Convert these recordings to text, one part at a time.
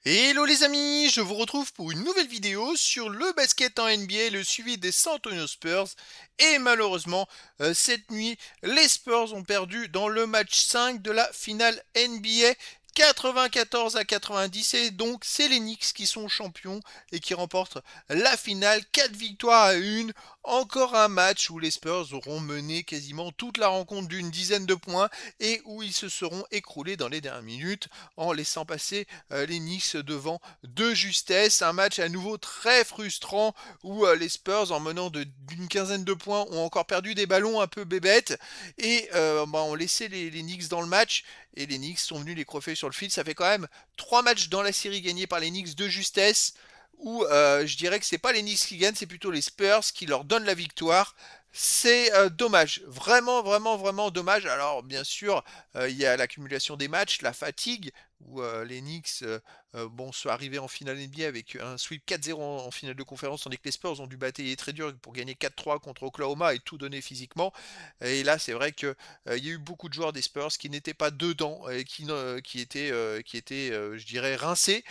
Hello les amis, je vous retrouve pour une nouvelle vidéo sur le basket en NBA, le suivi des San Antonio Spurs. Et malheureusement, cette nuit, les Spurs ont perdu dans le match 5 de la finale NBA. 94 à 90 et donc c'est les Knicks qui sont champions et qui remportent la finale, 4 victoires à 1. Encore un match où les Spurs auront mené quasiment toute la rencontre d'une dizaine de points et où ils se seront écroulés dans les dernières minutes en laissant passer les Knicks devant de justesse. Un match à nouveau très frustrant où les Spurs, en menant d'une quinzaine de points, ont encore perdu des ballons un peu bébêtes et ont laissé les Knicks dans le match. Et les Knicks sont venus les crofer sur le fil. Ça fait quand même 3 matchs dans la série gagnés par les Knicks de justesse. Où je dirais que c'est pas les Knicks qui gagnent, c'est plutôt les Spurs qui leur donnent la victoire. C'est dommage, vraiment, vraiment, vraiment dommage. Alors, bien sûr, il y a l'accumulation des matchs, la fatigue, où les Knicks sont arrivés en finale NBA avec un sweep 4-0 en finale de conférence, tandis que les Spurs ont dû batailler très dur pour gagner 4-3 contre Oklahoma et tout donner physiquement. Et là, c'est vrai que il y a eu beaucoup de joueurs des Spurs qui n'étaient pas dedans et qui étaient, je dirais, rincés.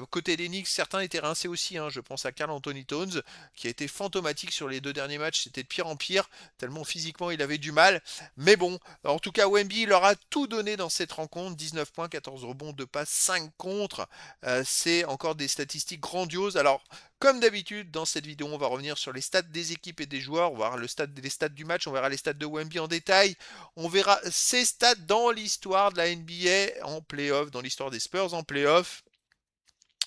Côté des Knicks, certains étaient rincés aussi, hein. Je pense à Karl Anthony Towns, qui a été fantomatique sur les 2 derniers matchs. C'était de pire en pire, tellement physiquement il avait du mal. Mais bon, en tout cas, Wemby leur a tout donné dans cette rencontre. 19 points, 14 rebonds, 2 passes, 5 contre. C'est encore des statistiques grandioses. Alors, comme d'habitude, dans cette vidéo, on va revenir sur les stats des équipes et des joueurs. On va voir les stats du match. On verra les stats de Wemby en détail. On verra ses stats dans l'histoire de la NBA en playoff, dans l'histoire des Spurs en playoff.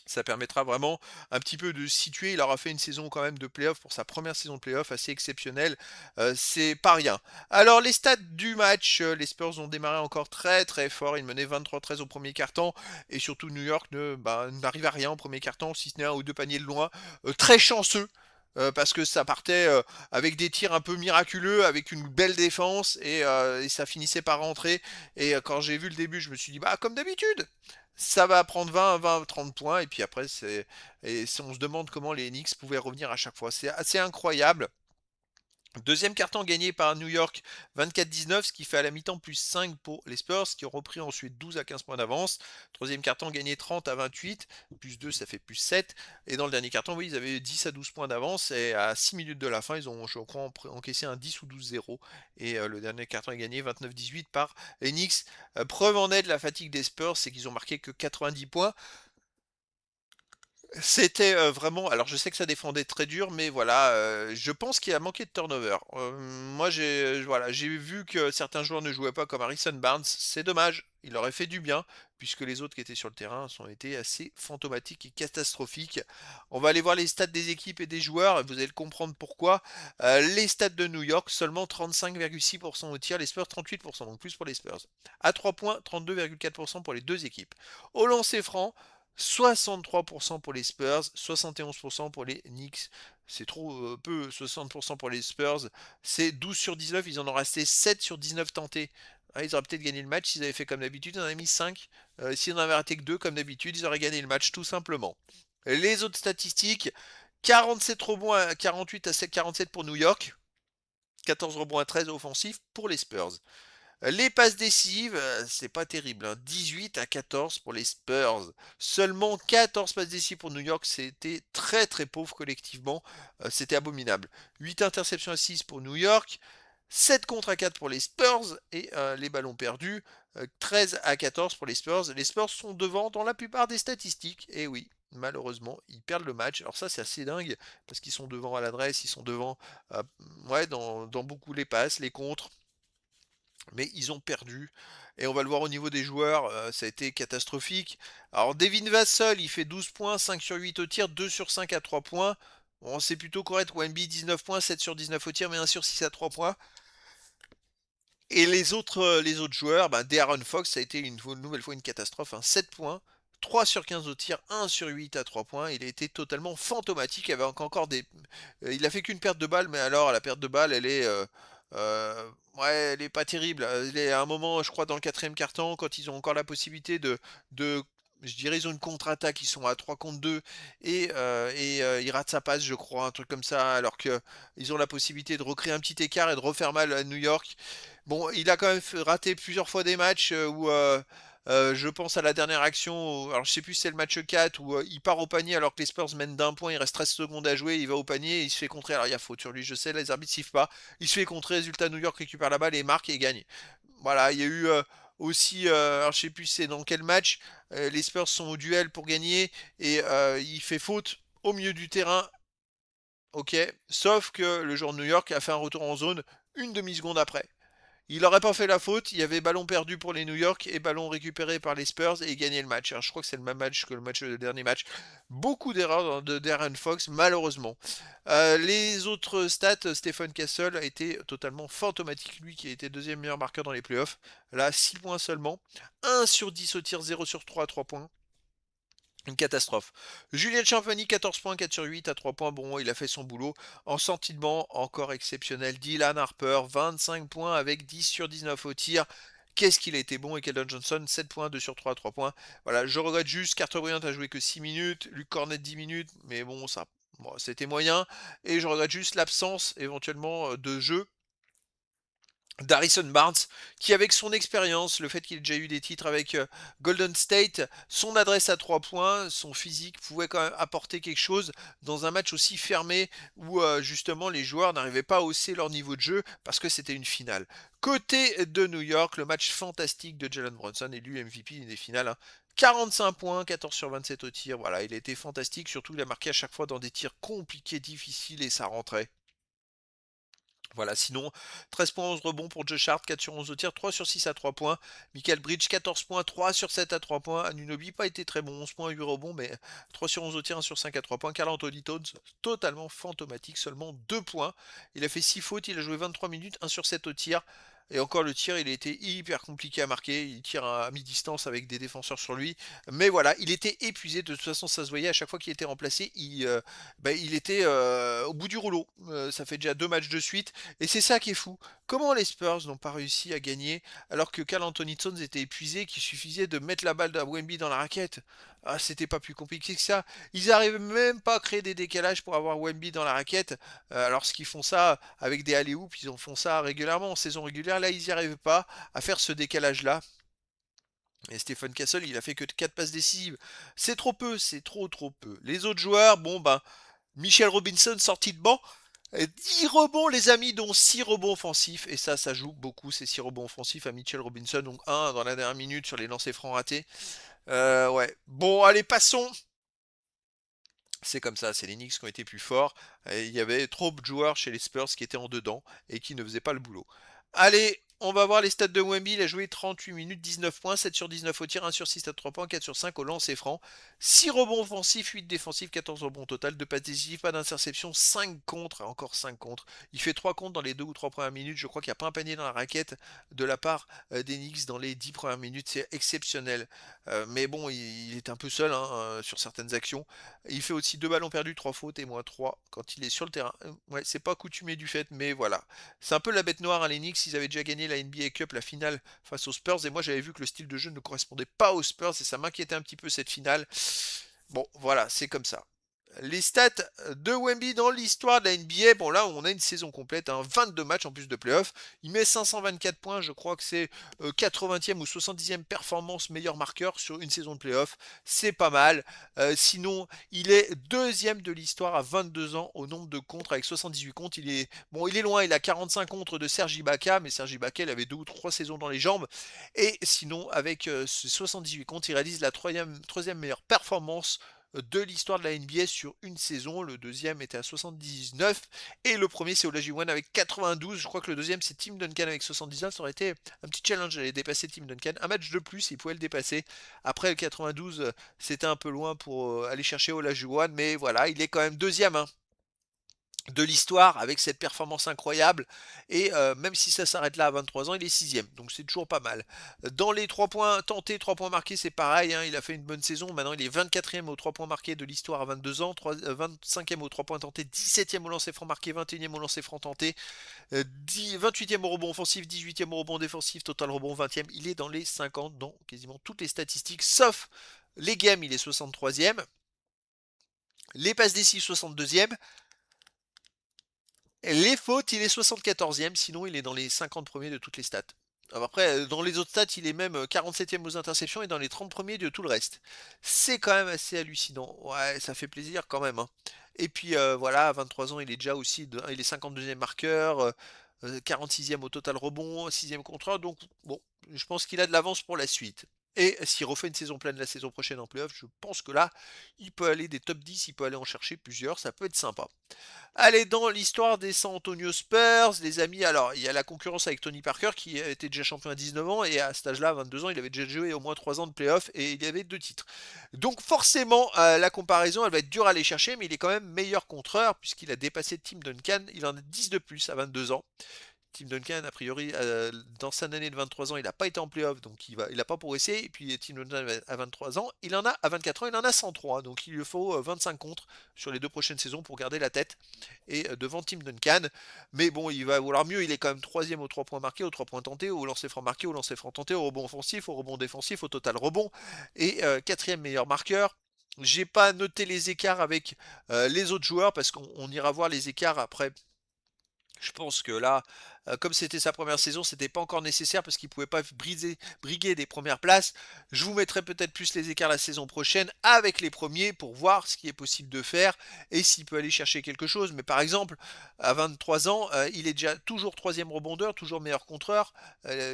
Ça permettra vraiment un petit peu de situer. Il aura fait une saison quand même de playoff pour sa première saison de playoff assez exceptionnelle. C'est pas rien. Alors les stats du match, les Spurs ont démarré encore très très fort. Ils menaient 23-13 au premier quart-temps et surtout New York n'arrive à rien au premier quart-temps, si ce n'est un ou deux paniers de loin. Très chanceux. Parce que ça partait avec des tirs un peu miraculeux, avec une belle défense, et ça finissait par rentrer. Et quand j'ai vu le début, je me suis dit, bah comme d'habitude, ça va prendre 20, 30 points, et puis après, on se demande comment les Knicks pouvaient revenir à chaque fois. C'est assez incroyable. Deuxième carton gagné par New York, 24-19, ce qui fait à la mi-temps plus 5 pour les Spurs, qui ont repris ensuite 12 à 15 points d'avance. Troisième carton gagné 30 à 28, plus 2, ça fait plus 7. Et dans le dernier carton, oui, ils avaient 10 à 12 points d'avance, et à 6 minutes de la fin, ils ont, je crois, encaissé un 10 ou 12-0. Et le dernier carton est gagné 29-18 par les Knicks. Preuve en est de la fatigue des Spurs, c'est qu'ils ont marqué que 90 points. C'était, vraiment, alors je sais que ça défendait très dur, mais voilà, je pense qu'il a manqué de turnover. Moi voilà, j'ai vu que certains joueurs ne jouaient pas comme Harrison Barnes, c'est dommage, il aurait fait du bien, puisque les autres qui étaient sur le terrain ont été assez fantomatiques et catastrophiques. On va aller voir les stats des équipes et des joueurs, et vous allez comprendre pourquoi. Les stats de New York, seulement 35,6% au tir, les Spurs 38%, donc plus pour les Spurs. À 3 points, 32,4% pour les deux équipes. Au lancer franc, 63% pour les Spurs, 71% pour les Knicks. C'est trop peu, 60% pour les Spurs. C'est 12 sur 19, ils en ont resté 7 sur 19 tentés. Ah, ils auraient peut-être gagné le match s'ils avaient fait comme d'habitude, ils en avaient mis 5. S'ils n'en avaient raté que 2 comme d'habitude, ils auraient gagné le match tout simplement. Les autres statistiques, 47 rebonds à 48 à 47 pour New York, 14 rebonds à 13 offensifs pour les Spurs. Les passes décisives, c'est pas terrible, hein. 18 à 14 pour les Spurs. Seulement 14 passes décisives pour New York, c'était très très pauvre collectivement. C'était abominable. 8 interceptions à 6 pour New York. 7 contre à 4 pour les Spurs et les ballons perdus, 13 à 14 pour les Spurs. Les Spurs sont devant dans la plupart des statistiques. Et oui, malheureusement, ils perdent le match. Alors ça, c'est assez dingue parce qu'ils sont devant à l'adresse, ils sont devant ouais, dans beaucoup les passes, les contres, mais ils ont perdu. Et on va le voir au niveau des joueurs, ça a été catastrophique. Alors Devin Vassell, il fait 12 points, 5 sur 8 au tir, 2 sur 5 à 3 points. Bon, c'est plutôt correct. Wemby 19 points, 7 sur 19 au tir, mais 1 sur 6 à 3 points. Et les autres joueurs, De'Aaron Fox, ça a été une nouvelle fois une catastrophe, hein. 7 points, 3 sur 15 au tir, 1 sur 8 à 3 points. Il a été totalement fantomatique. Il avait encore des. Il a fait qu'une perte de balle, mais alors la perte de balle, elle est. Ouais, elle est pas terrible. Il est à un moment, je crois, dans le quatrième quart-temps, quand ils ont encore la possibilité de je dirais, ils ont une contre-attaque, ils sont à 3 contre 2 et il rate sa passe, je crois, un truc comme ça, alors que ils ont la possibilité de recréer un petit écart et de refaire mal à New York. Bon, il a quand même raté plusieurs fois des matchs où Je pense à la dernière action, alors je sais plus si c'est le match 4 où il part au panier alors que les Spurs mènent d'un point, il reste 13 secondes à jouer, il va au panier et il se fait contrer. Alors il y a faute sur lui, je sais, les arbitres sifflent pas. Il se fait contrer, résultat New York récupère la balle et marque et gagne. Voilà, il y a eu aussi, alors je sais plus c'est dans quel match, les Spurs sont au duel pour gagner et il fait faute au milieu du terrain, ok, sauf que le joueur de New York a fait un retour en zone une demi-seconde après. Il n'aurait pas fait la faute, il y avait ballon perdu pour les New York et ballon récupéré par les Spurs et il gagnait le match. Alors, je crois que c'est le même match que le dernier match. Beaucoup d'erreurs de Darren Fox, malheureusement. Les autres stats, Stephen Castle a été totalement fantomatique, lui qui a été deuxième meilleur marqueur dans les playoffs. Là, 6 points seulement. 1 sur 10 au tir, 0 sur 3 à 3 points. Une catastrophe. Julien Champagny, 14 points, 4 sur 8 à 3 points. Bon, il a fait son boulot. En sortie de banc, encore exceptionnel. Dylan Harper, 25 points avec 10 sur 19 au tir. Qu'est-ce qu'il a été bon. Et Keldon Johnson, 7 points, 2 sur 3 à 3 points. Voilà, je regrette juste. Carter Bryant a joué que 6 minutes. Luke Cornet, 10 minutes. Mais bon, ça, bon, c'était moyen. Et je regrette juste l'absence éventuellement de jeu d'Harrison Barnes, qui avec son expérience, le fait qu'il ait déjà eu des titres avec Golden State, son adresse à 3 points, son physique pouvait quand même apporter quelque chose dans un match aussi fermé où justement les joueurs n'arrivaient pas à hausser leur niveau de jeu parce que c'était une finale. Côté de New York, le match fantastique de Jalen Brunson, élu MVP des finales, hein. 45 points, 14 sur 27 au tir, voilà, il a été fantastique, surtout il a marqué à chaque fois dans des tirs compliqués, difficiles et ça rentrait. Voilà, sinon, 13 points, 11 rebonds pour Josh Hart, 4 sur 11 au tir, 3 sur 6 à 3 points. Michael Bridge, 14 points, 3 sur 7 à 3 points. Anunoby, pas été très bon, 11 points, 8 rebonds, mais 3 sur 11 au tir, 1 sur 5 à 3 points. Karl Anthony Towns, totalement fantomatique, seulement 2 points. Il a fait 6 fautes, il a joué 23 minutes, 1 sur 7 au tir. Et encore le tir, il a été hyper compliqué à marquer. Il tire à mi-distance avec des défenseurs sur lui. Mais voilà, il était épuisé. De toute façon, ça se voyait à chaque fois qu'il était remplacé. Il était au bout du rouleau. Ça fait déjà 2 matchs de suite. Et c'est ça qui est fou. Comment les Spurs n'ont pas réussi à gagner alors que Carl Anthony Towns était épuisé, qu'il suffisait de mettre la balle à Wemby dans la raquette. Ah, c'était pas plus compliqué que ça. Ils arrivent même pas à créer des décalages pour avoir Wemby dans la raquette. Alors ce qu'ils font ça avec des alley-oops, ils en font ça régulièrement en saison régulière. Là, ils n'y arrivent pas à faire ce décalage-là. Et Stephen Castle, il a fait que 4 passes décisives. C'est trop peu, c'est trop peu. Les autres joueurs, bon ben, Michel Robinson sorti de banc. 10 rebonds les amis, dont 6 rebonds offensifs. Et ça joue beaucoup ces 6 rebonds offensifs à Mitchell Robinson. Donc un dans la dernière minute sur les lancers francs ratés. Ouais. Bon, allez, passons. C'est comme ça, c'est les Knicks qui ont été plus forts. Et il y avait trop de joueurs chez les Spurs qui étaient en dedans et qui ne faisaient pas le boulot. Allez, on va voir les stats de Wemby. Il a joué 38 minutes, 19 points, 7 sur 19 au tir, 1 sur 6 à 3 points, 4 sur 5 au lancer franc. 6 rebonds offensifs, 8 défensifs, 14 rebonds au total, 2 passes décisives, pas d'interception, 5 contre, encore 5 contre. Il fait 3 contre dans les 2 ou 3 premières minutes. Je crois qu'il n'y a pas un panier dans la raquette de la part des Knicks dans les 10 premières minutes. C'est exceptionnel. Mais bon, il est un peu seul hein, sur certaines actions. Il fait aussi 2 ballons perdus, 3 fautes et moins 3 quand il est sur le terrain. Ouais, c'est pas coutumé du fait, mais voilà. C'est un peu la bête noire à l'Enix. Ils avaient déjà gagné la NBA Cup, la finale face aux Spurs. Et moi, j'avais vu que le style de jeu ne correspondait pas aux Spurs. Et ça m'inquiétait un petit peu cette finale. Bon, voilà, c'est comme ça. Les stats de Wemby dans l'histoire de la NBA, bon là on a une saison complète, hein, 22 matchs en plus de playoffs, il met 524 points, je crois que c'est 80e ou 70e performance meilleur marqueur sur une saison de playoffs, c'est pas mal. Sinon il est deuxième de l'histoire à 22 ans au nombre de contres avec 78 contres, il est loin, il a 45 contres de Sergi Ibaka, mais Sergi Ibaka il avait 2 ou 3 saisons dans les jambes, et sinon avec ses 78 contres il réalise la troisième meilleure performance de l'histoire de la NBA sur une saison. Le deuxième était à 79 et le premier c'est Olajuwon avec 92. Je crois que le deuxième c'est Tim Duncan avec 79. Ça aurait été un petit challenge d'aller dépasser Tim Duncan. Un match de plus, il pouvait le dépasser. Après le 92, c'était un peu loin pour aller chercher Olajuwon, mais voilà, il est quand même deuxième hein, de l'histoire avec cette performance incroyable et même si ça s'arrête là à 23 ans il est sixième donc c'est toujours pas mal. Dans les 3 points tentés 3 points marqués c'est pareil hein, il a fait une bonne saison, maintenant il est 24e aux 3 points marqués de l'histoire à 22 ans, 25e aux 3 points tentés, 17e au lancer franc marqué, 21e au lancer franc tenté, 28e au rebond offensif, 18e au rebond défensif, total rebond 20e, il est dans les 50 dans quasiment toutes les statistiques sauf les games, il est 63e, les passes décisives 62e. Les fautes, il est 74e, sinon il est dans les 50 premiers de toutes les stats. Après, dans les autres stats, il est même 47e aux interceptions et dans les 30 premiers de tout le reste. C'est quand même assez hallucinant. Ouais, ça fait plaisir quand même, hein. Et puis voilà, à 23 ans, il est déjà aussi, il est 52e marqueur, 46e au total rebond, 6e contreur. Donc bon, je pense qu'il a de l'avance pour la suite. Et s'il refait une saison pleine la saison prochaine en playoff, je pense que là, il peut aller des top 10, il peut aller en chercher plusieurs, ça peut être sympa. Allez, dans l'histoire des San Antonio Spurs, les amis, alors il y a la concurrence avec Tony Parker qui était déjà champion à 19 ans et à cet âge-là, à 22 ans, il avait déjà joué au moins 3 ans de playoff et il y avait 2 titres. Donc forcément, la comparaison, elle va être dure à aller chercher, mais il est quand même meilleur contreur puisqu'il a dépassé Tim Duncan, il en a 10 de plus à 22 ans. Tim Duncan, a priori, dans sa année de 23 ans, il n'a pas été en playoff, donc il n'a pas progressé. Et puis Tim Duncan à 23 ans, il en a à 24 ans, il en a 103. Donc il lui faut 25 contre sur les 2 prochaines saisons pour garder la tête et devant Tim Duncan. Mais bon, il va vouloir mieux. Il est quand même troisième aux 3 points marqués, aux 3 points tentés, au lancer franc marqué, au lancer franc tenté, au rebond offensif, au rebond défensif, au total rebond. Et quatrième meilleur marqueur. J'ai pas noté les écarts avec les autres joueurs parce qu'on ira voir les écarts après. Je pense que là, comme c'était sa première saison, c'était pas encore nécessaire parce qu'il pouvait pas briguer des premières places. Je vous mettrai peut-être plus les écarts la saison prochaine avec les premiers pour voir ce qui est possible de faire et s'il peut aller chercher quelque chose. Mais par exemple, à 23 ans, il est déjà toujours troisième rebondeur, toujours meilleur contreur.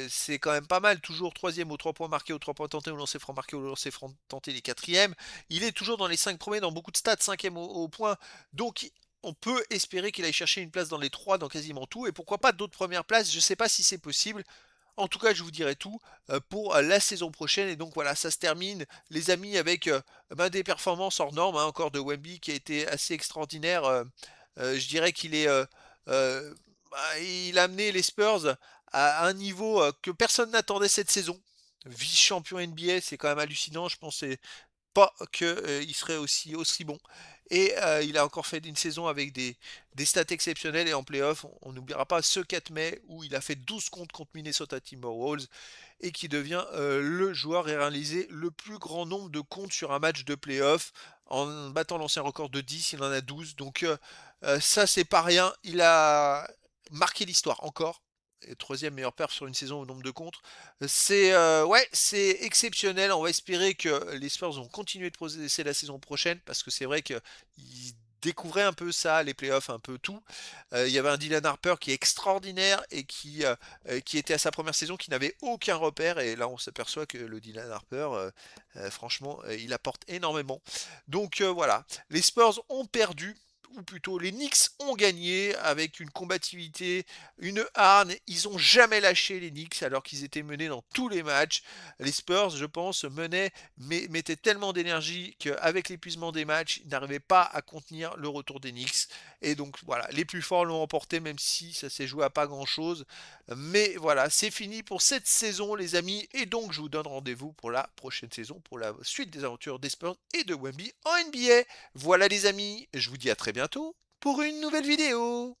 C'est quand même pas mal, toujours troisième aux 3 points marqués, aux 3 points tentés, au lancer franc marqué, au lancer franc tenté, les quatrièmes. Il est toujours dans les 5 premiers dans beaucoup de stats, cinquième au point. Donc on peut espérer qu'il aille chercher une place dans les 3 dans quasiment tout, et pourquoi pas d'autres premières places, je ne sais pas si c'est possible. En tout cas, je vous dirai tout pour la saison prochaine. Et donc voilà, ça se termine, les amis, avec des performances hors normes, hein, encore de Wemby qui a été assez extraordinaire. Je dirais qu'il est, il a amené les Spurs à un niveau que personne n'attendait cette saison. Vice-champion NBA, c'est quand même hallucinant. Je pensais pas qu'il serait aussi bon. Et il a encore fait une saison avec des stats exceptionnelles et en playoff, on n'oubliera pas ce 4 mai où il a fait 12 contre Minnesota Timberwolves et qui devient le joueur et réalisé le plus grand nombre de comptes sur un match de playoff en battant l'ancien record de 10, il en a 12. Donc ça c'est pas rien, il a marqué l'histoire encore. Et troisième meilleur perf sur une saison au nombre de contres. C'est ouais, c'est exceptionnel. On va espérer que les Spurs vont continuer de progresser la saison prochaine parce que c'est vrai qu'ils découvraient un peu ça, les playoffs, un peu tout. Il y avait un Dylan Harper qui est extraordinaire et qui était à sa première saison, qui n'avait aucun repère. Et là, on s'aperçoit que le Dylan Harper, franchement, il apporte énormément. Donc voilà, les Spurs ont perdu, ou plutôt les Knicks ont gagné avec une combativité, une hargne. Ils ont jamais lâché les Knicks alors qu'ils étaient menés dans tous les matchs. Les Spurs, je pense, menaient, mais mettaient tellement d'énergie qu'avec l'épuisement des matchs, ils n'arrivaient pas à contenir le retour des Knicks. Et donc voilà, les plus forts l'ont emporté, même si ça s'est joué à pas grand chose. Mais voilà, c'est fini pour cette saison, les amis. Et donc, je vous donne rendez-vous pour la prochaine saison, pour la suite des aventures des Spurs et de Wemby en NBA. Voilà, les amis, je vous dis à très bientôt pour une nouvelle vidéo.